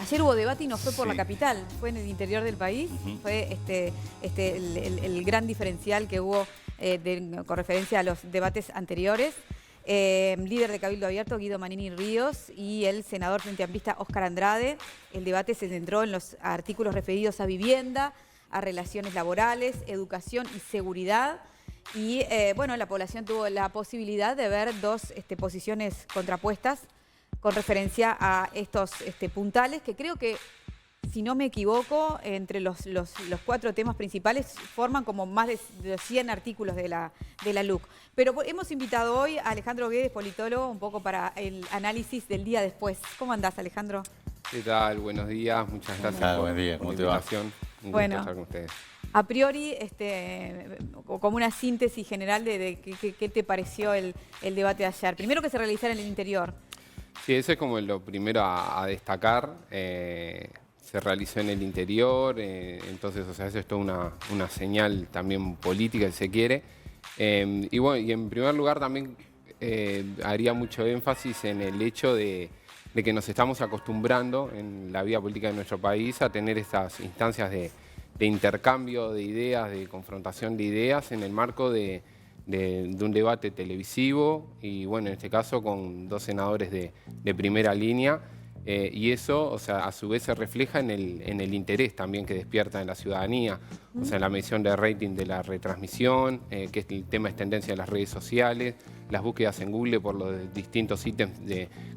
Ayer hubo debate y no fue por la capital, fue en el interior del país. Fue el gran diferencial que hubo con referencia a los debates anteriores. Líder de Cabildo Abierto, Guido Manini Ríos, y el senador frente amplista Óscar Andrade. El debate se centró en los artículos referidos a vivienda, a relaciones laborales, educación y seguridad. Y bueno, la población tuvo la posibilidad de ver dos posiciones contrapuestas con referencia a estos puntales que creo que, si no me equivoco, entre los 4 temas principales forman como más de los 100 artículos de la LUC. Pero hemos invitado hoy a Alejandro Guedes, politólogo, un poco para el análisis del día después. ¿Cómo andás, Alejandro? ¿Qué tal? Buenos días, muchas gracias por la invitación. Un gusto estar con ustedes. A priori, como una síntesis general de qué te pareció el debate de ayer. Primero, que se realizara en el interior. Sí, eso es como lo primero a destacar. Se realizó en el interior, entonces, o sea, eso es toda una señal también política, si se quiere. Y bueno, y en primer lugar también haría mucho énfasis en el hecho de que nos estamos acostumbrando en la vida política de nuestro país a tener estas instancias de intercambio de ideas, de confrontación de ideas en el marco de un debate televisivo y, bueno, en este caso con 2 senadores de primera línea. Y eso, o sea, a su vez se refleja en el interés también que despierta en la ciudadanía. O sea, en la medición de rating de la retransmisión, que el tema es tendencia en las redes sociales, las búsquedas en Google por los distintos ítems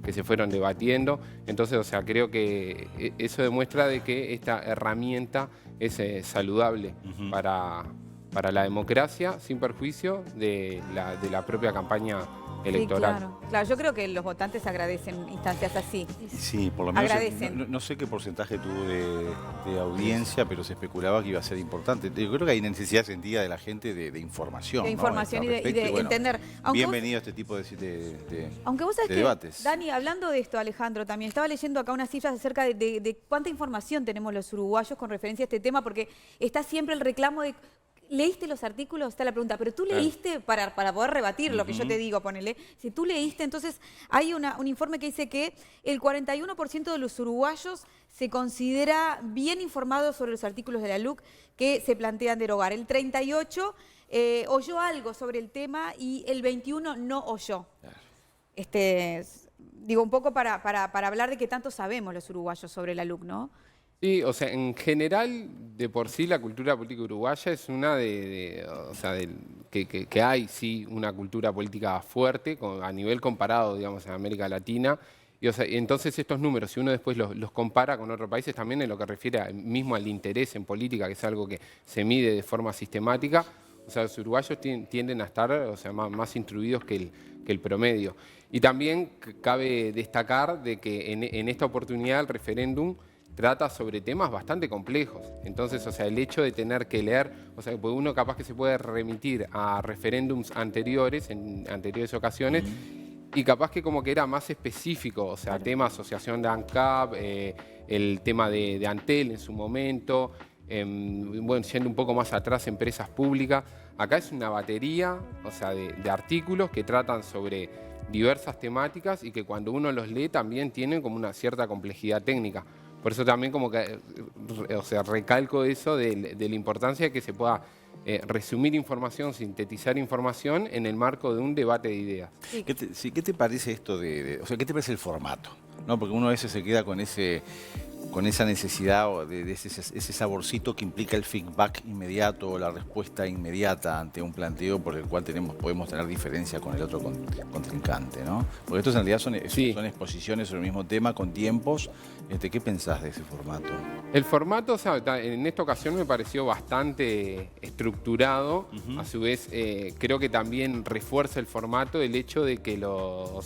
que se fueron debatiendo. Entonces, o sea, creo que eso demuestra de que esta herramienta es saludable para la democracia, sin perjuicio de la propia campaña electoral. Sí, claro. Yo creo que los votantes agradecen instancias así. Sí, por lo menos agradecen. No sé qué porcentaje tuvo de audiencia, pero se especulaba que iba a ser importante. Yo creo que hay necesidad sentida de la gente de información. De información, ¿no? y de bueno, entender. Bienvenido a este tipo de aunque vos sabés que, debates. Dani, hablando de esto, Alejandro, también estaba leyendo acá unas cifras acerca de cuánta información tenemos los uruguayos con referencia a este tema, porque está siempre el reclamo de... ¿Leíste los artículos? Está la pregunta. Pero tú leíste, para poder rebatir lo que yo te digo, ponele. Si tú leíste, entonces hay un informe que dice que el 41% de los uruguayos se considera bien informados sobre los artículos de la LUC que se plantean derogar. El 38% oyó algo sobre el tema y el 21% no oyó. Digo, un poco para hablar de qué tanto sabemos los uruguayos sobre la LUC, ¿no? Sí, o sea, en general, de por sí, la cultura política uruguaya es una que hay, sí, una cultura política fuerte a nivel comparado, digamos, en América Latina. Y, o sea, entonces estos números, si uno después los compara con otros países, también en lo que refiere mismo al interés en política, que es algo que se mide de forma sistemática, o sea, los uruguayos tienden a estar, o sea, más instruidos que el promedio. Y también cabe destacar de que en esta oportunidad el referéndum trata sobre temas bastante complejos. Entonces, o sea, el hecho de tener que leer, o sea, pues uno capaz que se puede remitir a referéndums anteriores, en anteriores ocasiones, y capaz que como que era más específico, o sea, tema asociación de ANCAP, el tema de Antel en su momento, bueno, yendo un poco más atrás, empresas públicas. Acá es una batería, o sea, de artículos que tratan sobre diversas temáticas y que cuando uno los lee también tienen como una cierta complejidad técnica. Por eso también como que, o sea, recalco eso de la importancia de que se pueda resumir información, sintetizar información en el marco de un debate de ideas. ¿Qué te parece esto o sea, qué te parece el formato? ¿No? Porque uno a veces se queda con esa necesidad o de ese saborcito que implica el feedback inmediato o la respuesta inmediata ante un planteo por el cual podemos tener diferencia con el otro contrincante, ¿no? Porque estos en realidad son exposiciones sobre el mismo tema con tiempos. ¿Qué pensás de ese formato? El formato, o sea, en esta ocasión me pareció bastante estructurado. A su vez, creo que también refuerza el formato el hecho de que los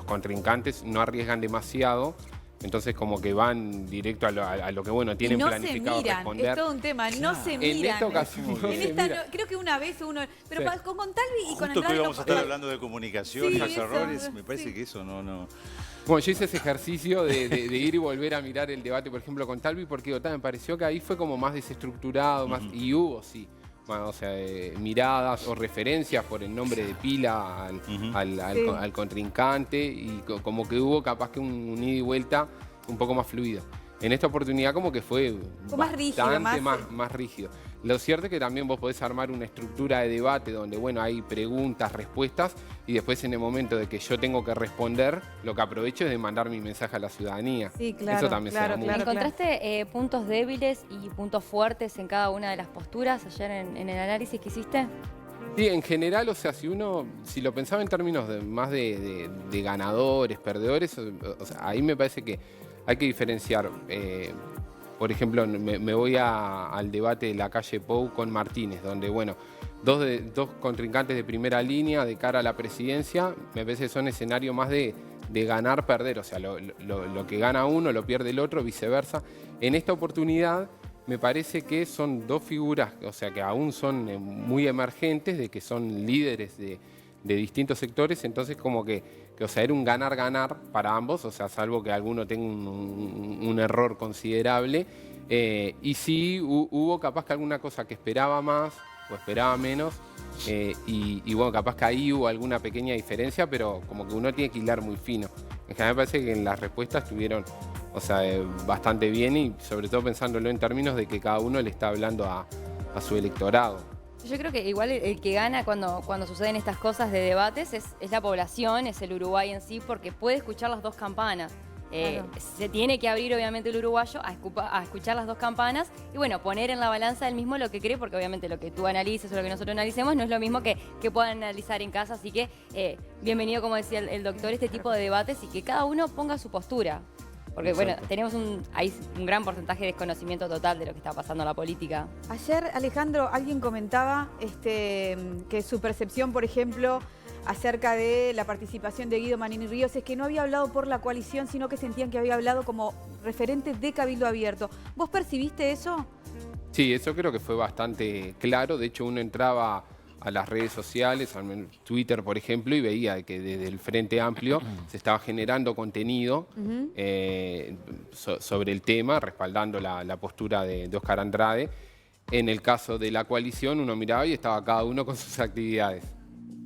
contrincantes no arriesgan demasiado. Entonces como que van directo a lo que, bueno, tienen planificado responder. Es todo un tema, no se miran. En esta ocasión creo que una vez uno... Pero con Talvi y con Andrade... Justo que íbamos a estar hablando de comunicación y los errores, me parece que eso no... Bueno, yo hice ese ejercicio de ir y volver a mirar el debate, por ejemplo, con Talvi, porque me pareció que ahí fue como más desestructurado, y hubo, sí, o sea, miradas o referencias por el nombre de pila al contrincante, y como que hubo capaz que un ida y vuelta un poco más fluido. En esta oportunidad como que fue más rígido, bastante más rígido. Lo cierto es que también vos podés armar una estructura de debate donde, bueno, hay preguntas, respuestas, y después en el momento de que yo tengo que responder, lo que aprovecho es de mandar mi mensaje a la ciudadanía. Sí, claro. Eso también se da mucho. ¿Encontraste puntos débiles y puntos fuertes en cada una de las posturas ayer en el análisis que hiciste? Sí, en general, o sea, si lo pensaba en términos más de ganadores, perdedores, o sea, ahí me parece que hay que diferenciar. Por ejemplo, me voy al debate de la calle Pou con Martínez, donde, bueno, dos contrincantes de primera línea de cara a la presidencia, me parece que son escenarios más de ganar, perder. O sea, lo que gana uno lo pierde el otro, viceversa. En esta oportunidad me parece que son dos figuras, o sea, que aún son muy emergentes, de que son líderes de distintos sectores, entonces como que o sea, era un ganar-ganar para ambos, o sea, salvo que alguno tenga un error considerable. Y sí hubo capaz que alguna cosa que esperaba más o esperaba menos, y bueno, capaz que ahí hubo alguna pequeña diferencia, pero como que uno tiene que hilar muy fino. En general me parece que en las respuestas estuvieron, o sea, bastante bien, y sobre todo pensándolo en términos de que cada uno le está hablando a su electorado. Yo creo que igual el que gana cuando suceden estas cosas de debates es la población, es el Uruguay en sí, porque puede escuchar las dos campanas. Claro. Se tiene que abrir obviamente el uruguayo a escuchar las dos campanas y bueno, poner en la balanza del mismo lo que cree, porque obviamente lo que tú analices o lo que nosotros analicemos no es lo mismo que puedan analizar en casa, así que bienvenido, como decía el doctor, este tipo de debates y que cada uno ponga su postura. Porque bueno, tenemos hay un gran porcentaje de desconocimiento total de lo que está pasando en la política. Ayer, Alejandro, alguien comentaba que su percepción, por ejemplo, acerca de la participación de Guido Manini Ríos es que no había hablado por la coalición, sino que sentían que había hablado como referente de Cabildo Abierto. ¿Vos percibiste eso? Sí, eso creo que fue bastante claro. De hecho, uno entraba a las redes sociales, a Twitter, por ejemplo, y veía que desde el Frente Amplio se estaba generando contenido sobre el tema, respaldando la postura de Óscar Andrade. En el caso de la coalición, uno miraba y estaba cada uno con sus actividades.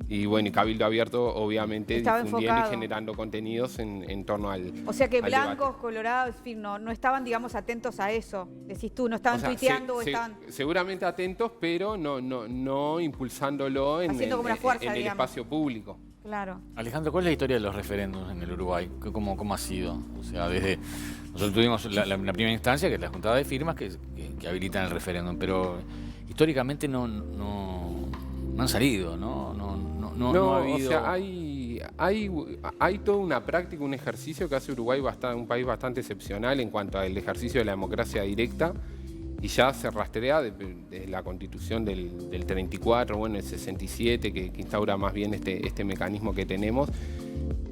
Y bueno, y Cabildo Abierto, obviamente, estaba difundiendo enfocado y generando contenidos en torno al O sea que blancos, debate. Colorados, en fin, no estaban, digamos, atentos a eso. Decís tú, no estaban tuiteando o estaban... Seguramente atentos, pero no impulsándolo en el espacio público. Claro. Alejandro, ¿cuál es la historia de los referéndums en el Uruguay? ¿Cómo ha sido? O sea, nosotros tuvimos la primera instancia, que es la juntada de firmas, que habilitan el referéndum, pero históricamente no han salido, ¿no? No ha habido... O sea, hay toda una práctica, un ejercicio que hace Uruguay un país bastante excepcional en cuanto al ejercicio de la democracia directa, y ya se rastrea desde la Constitución del 34, bueno, el 67, que instaura más bien este mecanismo que tenemos.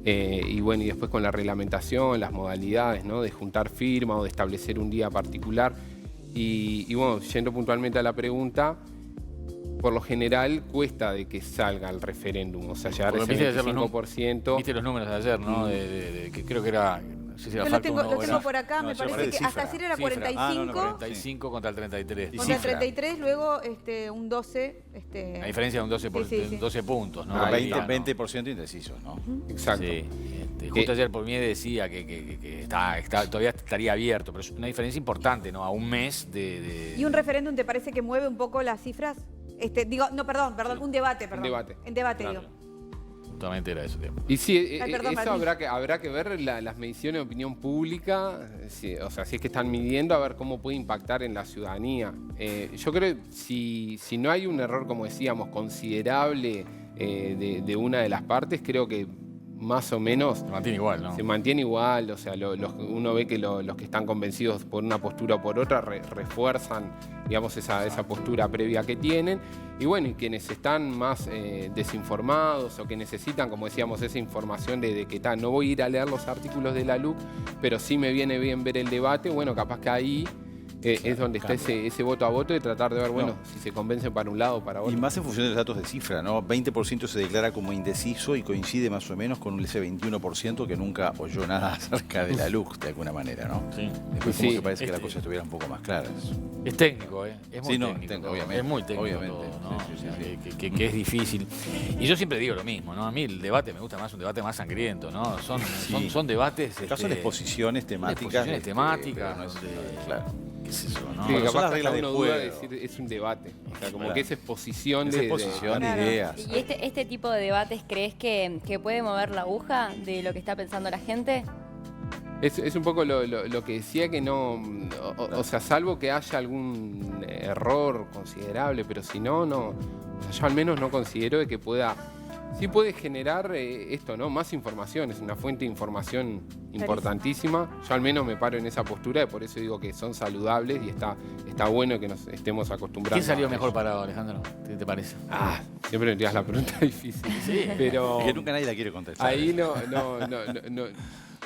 Y bueno, y después con la reglamentación, las modalidades, ¿no?, de juntar firmas o de establecer un día particular. Y bueno, yendo puntualmente a la pregunta, por lo general cuesta de que salga el referéndum, o sea, llegar a ese 25%. Viste los números de ayer, ¿no? Que creo que era... No sé si yo lo tengo por acá, me parece que hasta ayer era 45. 45 contra el 33. Contra el 33, luego un 12. La diferencia de un 12 puntos, ¿no? 20% indecisos, ¿no? Exacto. Sí. Justo ayer por mí decía que todavía estaría abierto, pero es una diferencia importante, ¿no? A un mes de... ¿Y un referéndum te parece que mueve un poco las cifras? Perdón, un debate, Un debate. En debate, claro. digo. Justamente era eso. Y sí, perdón, eso habrá que ver las mediciones de opinión pública, o sea, si es que están midiendo, a ver cómo puede impactar en la ciudadanía. Yo creo que si no hay un error, como decíamos, considerable de una de las partes, creo que más o menos se mantiene igual, ¿no? Se mantiene igual, o sea, uno ve que los que están convencidos por una postura o por otra refuerzan, digamos, esa postura previa que tienen. Y bueno, y quienes están más desinformados o que necesitan, como decíamos, esa información de que no voy a ir a leer los artículos de la LUC, pero sí me viene bien ver el debate, bueno, capaz que ahí es donde está ese voto a voto, de tratar de ver, bueno, si se convencen para un lado o para otro. Y más en función de los datos de cifra, ¿no? 20% se declara como indeciso y coincide más o menos con ese 21% que nunca oyó nada acerca de la LUC, de alguna manera, ¿no? Sí. Después como que parece que las cosas estuvieran un poco más claras. Es técnico, ¿eh? Es muy Sí, no, técnico. obviamente, Es muy técnico obviamente. todo, ¿no? Sí, sí, O sea, sí, sí. que es difícil. Y yo siempre digo lo mismo, ¿no? A mí el debate me gusta más un debate más sangriento, ¿no? Son debates... Acá son exposiciones temáticas. Exposiciones temáticas, pero no es- donde- claro. qué sé yo, ¿no? Sí, Bueno, son capaz las que reglas uno del duda de juego. decir es un debate. O sea, como Claro. que es exposición Esa de... exposición, Claro. ideas. ¿Y este tipo de debates crees que puede mover la aguja de lo que está pensando la gente? Es un poco lo que decía, que no, o sea, salvo que haya algún error considerable, pero si no, no, o sea, yo al menos no considero de que pueda, sí puede generar esto, ¿no? Más información, es una fuente de información importantísima. Yo al menos me paro en esa postura y por eso digo que son saludables y está bueno que nos estemos acostumbrando. ¿Quién salió a mejor ello. parado, Alejandro? ¿Qué te parece? Siempre me tiras la pregunta difícil. Sí. Pero Que nunca nadie la quiere contestar. ahí no.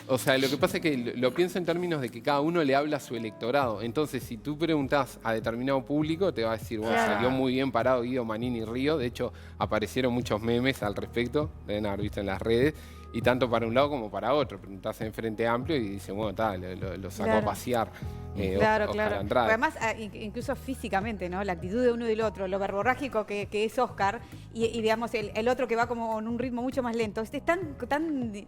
O sea, lo que pasa es que lo pienso en términos de que cada uno le habla a su electorado. Entonces, si tú preguntás a determinado público, te va a decir, bueno, Claro. salió muy bien parado Guido Manini Río. De hecho, aparecieron muchos memes al respecto, deben haber visto en las redes. Y tanto para un lado como para otro. Preguntás en Frente Amplio y dicen, bueno, lo sacó Claro. a pasear. Claro, Oscar claro. Andrade. Pero además, incluso físicamente, ¿no? La actitud de uno y del otro, lo verborrágico que es Oscar y digamos, el otro que va como en un ritmo mucho más lento. Es tan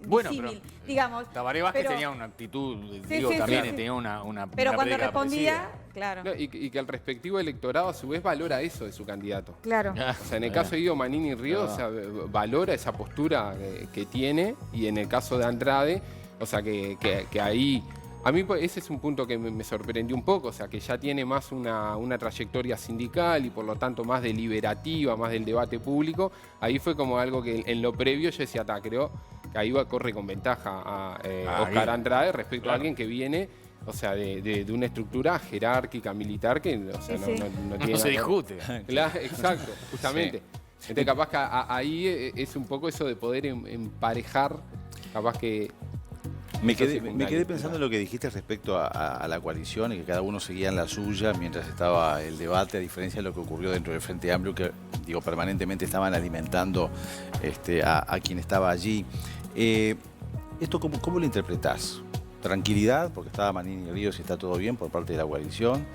Bueno, disímil, pero digamos. Tabaré Vázquez pero- tenía una actitud, Sí, digo, sí, también sí, sí. tenía una Pero cuando prédica respondía, parecida. claro, No, y que el respectivo electorado a su vez valora eso de su candidato. claro. O sea, en el caso de Guido Manini Río, o sea, valora esa postura que tiene, y en el caso de Andrade, o sea, que ahí... A mí pues, ese es un punto que me sorprendió un poco, o sea, que ya tiene más una trayectoria sindical y por lo tanto más deliberativa, más del debate público. Ahí fue como algo que en lo previo yo decía, creo que ahí corre con ventaja a Oscar Guido. Andrade respecto Claro. a alguien que viene... O sea, de una estructura jerárquica, militar, que o sea, Sí, no, sí. no tiene No nada se que ver. discute. Claro, exacto, justamente. Entonces capaz que ahí es un poco eso de poder emparejar, capaz que... Me eso quedé secundario. pensando en lo que dijiste respecto a la coalición y que cada uno seguía en la suya mientras estaba el debate, a diferencia de lo que ocurrió dentro del Frente Amplio, que digo, permanentemente estaban alimentando a quien estaba allí. ¿Esto cómo lo interpretás? Tranquilidad, porque estaba Manini Ríos y está todo bien por parte de la coalición,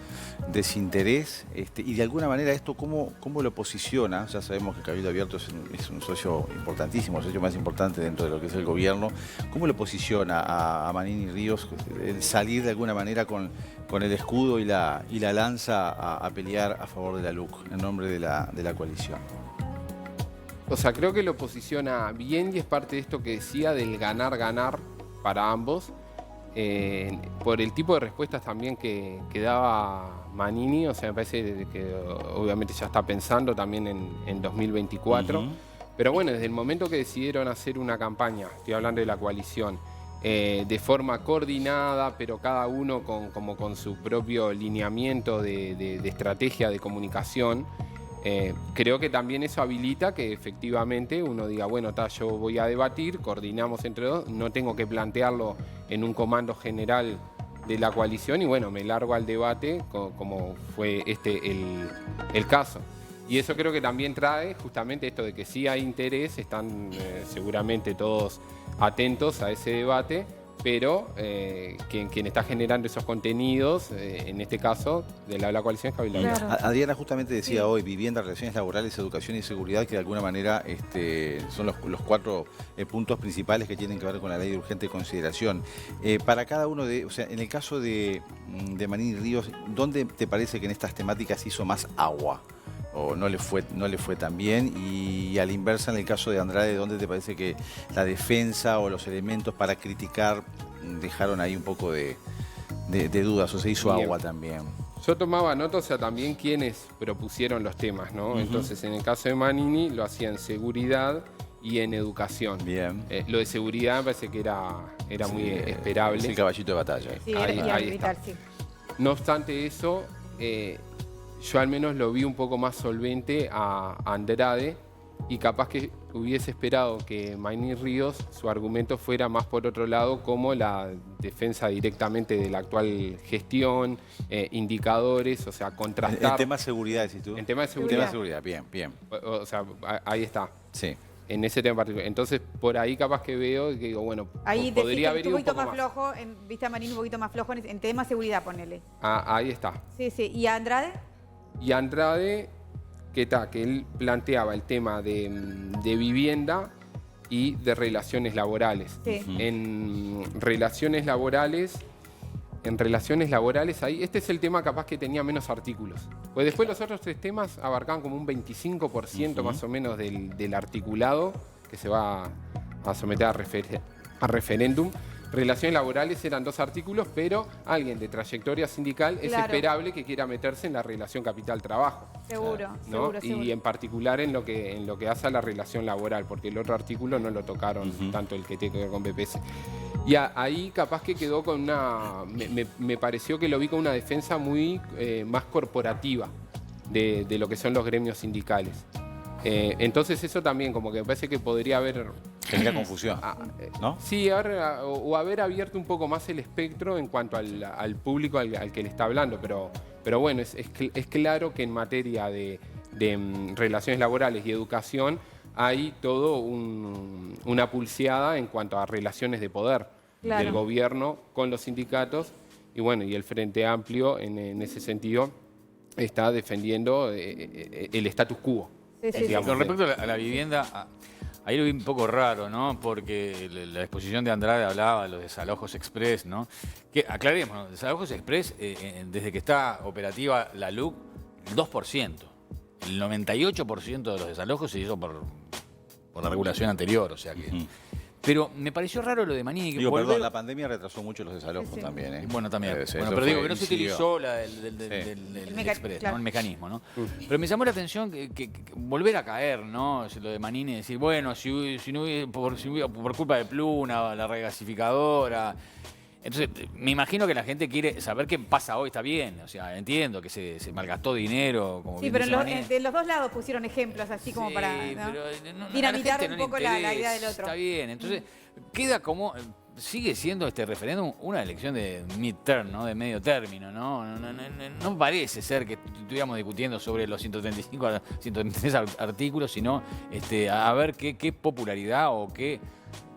desinterés, y de alguna manera esto cómo lo posiciona. Ya sabemos que Cabildo Abierto es un socio importantísimo, el socio más importante dentro de lo que es el gobierno. ¿Cómo lo posiciona a Manini Ríos el salir de alguna manera con el escudo y la lanza a pelear a favor de la LUC en nombre de la coalición? O sea, creo que lo posiciona bien y es parte de esto que decía del ganar-ganar para ambos. Por el tipo de respuestas también que daba Manini, o sea, me parece que obviamente ya está pensando también en 2024. Pero bueno, desde el momento que decidieron hacer una campaña, estoy hablando de la coalición, de forma coordinada, pero cada uno como con su propio lineamiento de estrategia de comunicación, creo que también eso habilita que efectivamente uno diga, bueno, yo voy a debatir, coordinamos entre dos, no tengo que plantearlo en un comando general de la coalición y bueno, me largo al debate como fue el caso. Y eso creo que también trae justamente esto de que sí hay interés, están seguramente todos atentos a ese debate, pero quien está generando esos contenidos, en este caso, de la coalición es Cabildo Abierto. Claro. Adriana justamente decía hoy, vivienda, relaciones laborales, educación y seguridad, que de alguna manera son los 4 puntos principales que tienen que ver con la ley de urgente consideración. Para cada uno o sea, en el caso de Manini Ríos, ¿dónde te parece que en estas temáticas hizo más agua? ¿O no le fue tan bien? Y a la inversa, en el caso de Andrade, ¿dónde te parece que la defensa o los elementos para criticar dejaron ahí un poco de dudas o se hizo Bien. agua también? Yo tomaba nota, o sea, también quienes propusieron los temas, ¿no? Entonces, en el caso de Manini, lo hacía en seguridad y en educación. Bien. Lo de seguridad me parece que era muy esperable. Es el caballito de batalla. Sí, Ahí- y ahí vital, está. sí. No obstante eso, yo al menos lo vi un poco más solvente a Andrade y capaz que hubiese esperado que Maynín Ríos, su argumento fuera más por otro lado, como la defensa directamente de la actual gestión, indicadores, o sea, contrastar. En tema de seguridad, decís tú. En tema de En seguridad. tema de seguridad, bien, bien. O sea, ahí está. Sí. En ese tema particular. Entonces, por ahí capaz que veo que digo, bueno, Ahí podría haber un ido un poquito poco más más. flojo, viste a Manín un poquito más flojo en tema de seguridad, ponele. Ahí está. Sí, sí. ¿Y a Andrade? Y Andrade, que él planteaba el tema de vivienda y de relaciones laborales. Sí. En relaciones laborales, ahí, este es el tema capaz que tenía menos artículos. Pues después los otros 3 temas abarcaban como un 25% más o menos del articulado que se va a someter a referéndum. Relaciones laborales eran 2 artículos, pero alguien de trayectoria sindical es Claro. esperable que quiera meterse en la relación capital-trabajo. Seguro, ¿no? seguro, Y seguro. en particular en lo que hace a la relación laboral, porque el otro artículo no lo tocaron tanto el que tiene que ver con BPS. Y ahí capaz que quedó con una... Me pareció que lo vi con una defensa muy más corporativa de lo que son los gremios sindicales. Entonces eso también como que me parece que podría haber... Genera confusión, ¿no? Sí, haber abierto un poco más el espectro en cuanto al público al que le está hablando, pero bueno, es claro que en materia de relaciones laborales y educación hay todo una pulseada en cuanto a relaciones de poder Claro. del gobierno con los sindicatos y bueno, y el Frente Amplio en ese sentido está defendiendo el status quo. Sí, sí, digamos. Con respecto a la vivienda, ahí lo vi un poco raro, ¿no? Porque la exposición de Andrade hablaba de los desalojos express, ¿no? Que aclaremos, ¿no? Desalojos express, desde que está operativa la LUC, el 2%. El 98% de los desalojos se hizo por la regulación anterior, o sea que... Pero me pareció raro lo de Manini. Que Digo, volver- perdón, la pandemia retrasó mucho los desalojos Sí, sí. también, ¿eh? Bueno, también. Sí, Bueno, eso pero digo fue, que no se incidió. utilizó la del Express, claro. ¿no? El mecanismo, ¿no? Pero me llamó la atención que volver a caer, ¿no? Lo de Manini, decir, bueno, si no hubiera, por culpa de Pluna, la regasificadora. Entonces, me imagino que la gente quiere saber qué pasa hoy, está bien. O sea, entiendo que se malgastó dinero, como Sí, bien pero dice Manini. de los dos lados pusieron ejemplos así como Sí, para ¿no? pero a la dinamitar gente un no le poco la idea interesa, del otro. Está bien, entonces queda como... Sigue siendo este referéndum una elección de midterm, ¿no? De medio término, ¿no? No parece ser que estuviéramos discutiendo sobre los 135 a 133 artículos, sino a ver qué popularidad o qué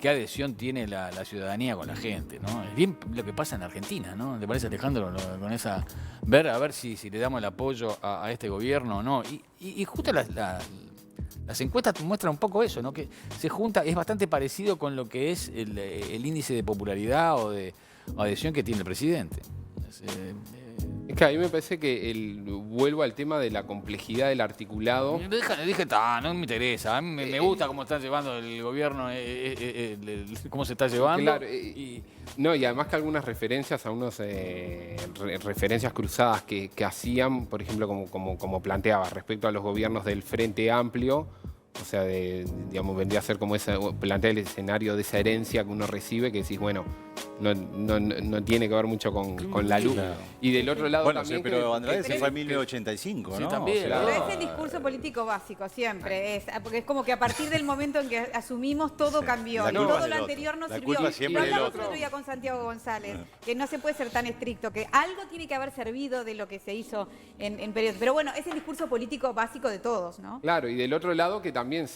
adhesión tiene la ciudadanía con la gente, ¿no? Es bien lo que pasa en Argentina, ¿no? ¿Te parece, Alejandro? Con esa... a ver si le damos el apoyo a este gobierno o no. Y justo las encuestas muestran un poco eso, ¿no? Que se junta, es bastante parecido con lo que es el índice de popularidad o de adhesión que tiene el presidente. Es que a mí me parece que vuelvo al tema de la complejidad del articulado. Dije, no me interesa. A mí me gusta cómo está llevando el gobierno, cómo se está llevando. Claro, no, y además que algunas referencias a unos referencias cruzadas que hacían, por ejemplo, como planteaba, respecto a los gobiernos del Frente Amplio, o sea, digamos, vendría a ser como plantear el escenario de esa herencia que uno recibe, que decís, bueno, no tiene que ver mucho con la luz. Claro. Y del otro lado Bueno, también... sí, pero que- Andrade se pero fue en 1985, Sí, ¿no? también, O sea, Pero es el discurso político básico, siempre. Porque es como que a partir del momento en que asumimos, todo cambió. La Y culpa todo es lo del anterior otro. no La sirvió. culpa siempre Lo del hablamos otro. el otro día con Santiago González, que no se puede ser tan estricto, que algo tiene que haber servido de lo que se hizo en periodos. Pero bueno, es el discurso político básico de todos, ¿no? Claro, y del otro lado que también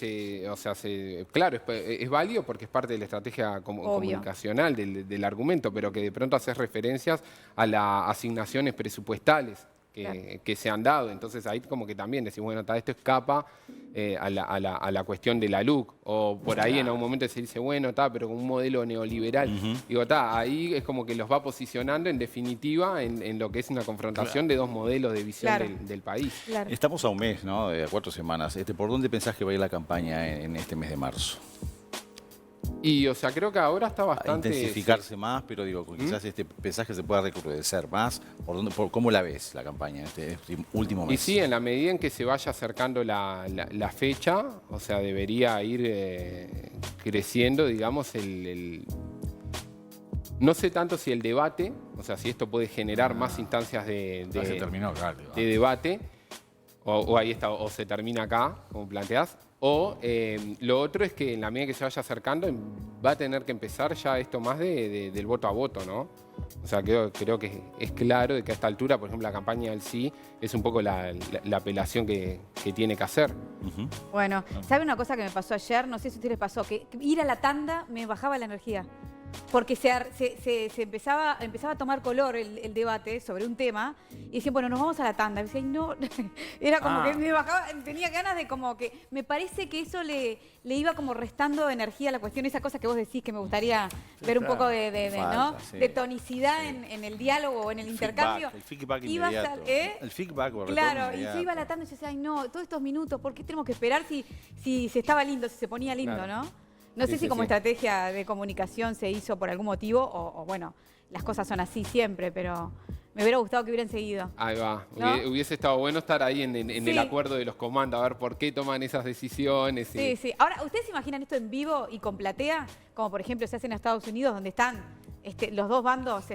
claro, es válido porque es parte de la estrategia Obvio. comunicacional del argumento, pero que de pronto haces referencias a las asignaciones presupuestales que se han dado. Entonces ahí como que también decís, bueno, esto escapa a la cuestión de la LUC. O por ahí en algún momento se dice, bueno, pero con un modelo neoliberal. Digo, ahí es como que los va posicionando en definitiva en lo que es una confrontación de dos modelos de visión Claro. del país. Claro. Estamos a un mes, ¿no? A 4 semanas. ¿Por dónde pensás que va a ir la campaña en este mes de marzo? Y, o sea, creo que ahora está A bastante... intensificarse más, pero digo, quizás pensás que se pueda recrudecer más. ¿Cómo la ves la campaña en este último mes? Y sí, en la medida en que se vaya acercando la fecha, o sea, debería ir creciendo, digamos, no sé tanto si el debate, o sea, si esto puede generar más instancias Ya se terminó, claro. de debate, o ahí está, o se termina acá, como planteás, O lo otro es que en la medida que se vaya acercando va a tener que empezar ya esto más del voto a voto, ¿no? O sea, creo que es claro de que a esta altura, por ejemplo, la campaña del sí es un poco la apelación que tiene que hacer. Bueno, ¿sabe una cosa que me pasó ayer? No sé si a ustedes les pasó, que ir a la tanda me bajaba la energía. Porque se empezaba a tomar color el debate sobre un tema y decían, bueno, nos vamos a la tanda. Y decía, no, era como que me bajaba, tenía ganas de como que, me parece que eso le iba como restando energía a la cuestión, esa cosa que vos decís que me gustaría ver un poco Falta, ¿no? sí. De tonicidad en el diálogo o en el intercambio. El feedback Ibas inmediato. El feedback o el Claro, retorno y inmediato. yo iba a la tanda y yo decía, ay no, todos estos minutos, ¿por qué tenemos que esperar si se estaba lindo, si se ponía lindo, Claro. ¿no? No sé si como estrategia de comunicación se hizo por algún motivo o bueno, las cosas son así siempre, pero me hubiera gustado que hubieran seguido. Ahí va. ¿No? Hubiese estado bueno estar ahí en el acuerdo de los comandos, a ver por qué toman esas decisiones. Sí, sí. Ahora, ¿ustedes se imaginan esto en vivo y con platea? Como por ejemplo se hace en Estados Unidos, donde están los dos bandos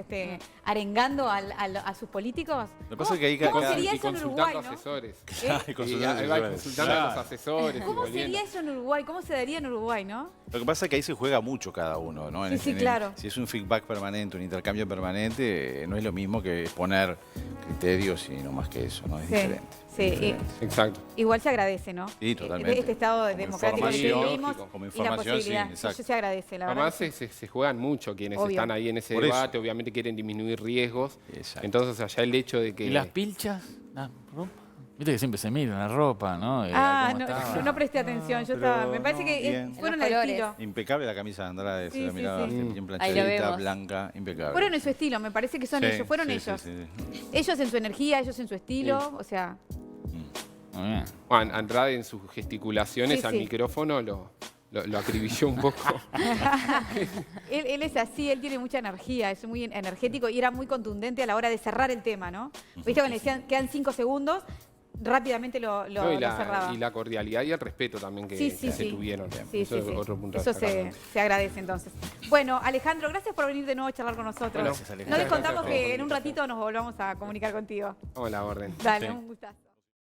arengando a sus políticos. Lo que pasa es que ahí ¿Cómo cada- sería y eso en consultando Uruguay, no? asesores. Y consultando Ahí va asesores. consultando a los Claro. asesores. y ¿Cómo volviendo. sería eso en Uruguay? ¿Cómo se daría en Uruguay, no? Lo que pasa es que ahí se juega mucho cada uno, ¿no? Sí, claro. Si es un feedback permanente, un intercambio permanente, no es lo mismo que exponer criterios y no más que eso, ¿no? Es diferente. Sí, es diferente. Exacto. igual se agradece, ¿no? Sí, totalmente. Este estado Como democrático en el que información, vivimos como y la información, sí, posibilidad. exacto. Eso se agradece, la verdad. Además que sí. se juegan mucho quienes Obvio. están ahí en ese Por eso. debate, obviamente quieren disminuir riesgos. Exacto. Entonces allá el hecho de que... ¿Y las pilchas? ¿La ropa? Viste que siempre se mira la ropa, ¿no? ¿Cómo estaba? no presté atención. Yo pero me parece no, que bien. fueron Los al colores. estilo. Impecable la camisa de Andrade, Sí, se la sí, miraba sí. bien Ahí lo planchadita, vemos. blanca, impecable. Fueron en su estilo, me parece que son Sí, ellos. Fueron sí, ellos. sí, sí. Ellos en su energía, ellos en su estilo. O sea, Muy bien. Juan Andrade en sus gesticulaciones Sí, al sí. micrófono lo acribilló un poco. él es así, él tiene mucha energía, es muy energético y era muy contundente a la hora de cerrar el tema, ¿no? Viste cuando le decían, quedan 5 segundos, rápidamente lo No, y cerraba. la cordialidad y el respeto también que Sí, sí, se sí. tuvieron. Sí, Eso sí, es sí. otro punto a Eso destacar. se agradece entonces. Bueno, Alejandro, gracias por venir de nuevo a charlar con nosotros. Bueno, Gracias, Alejandro. No les contamos Gracias por que en un ratito nos volvamos a comunicar contigo. Vamos a la orden. Dale, Sí. un gustazo.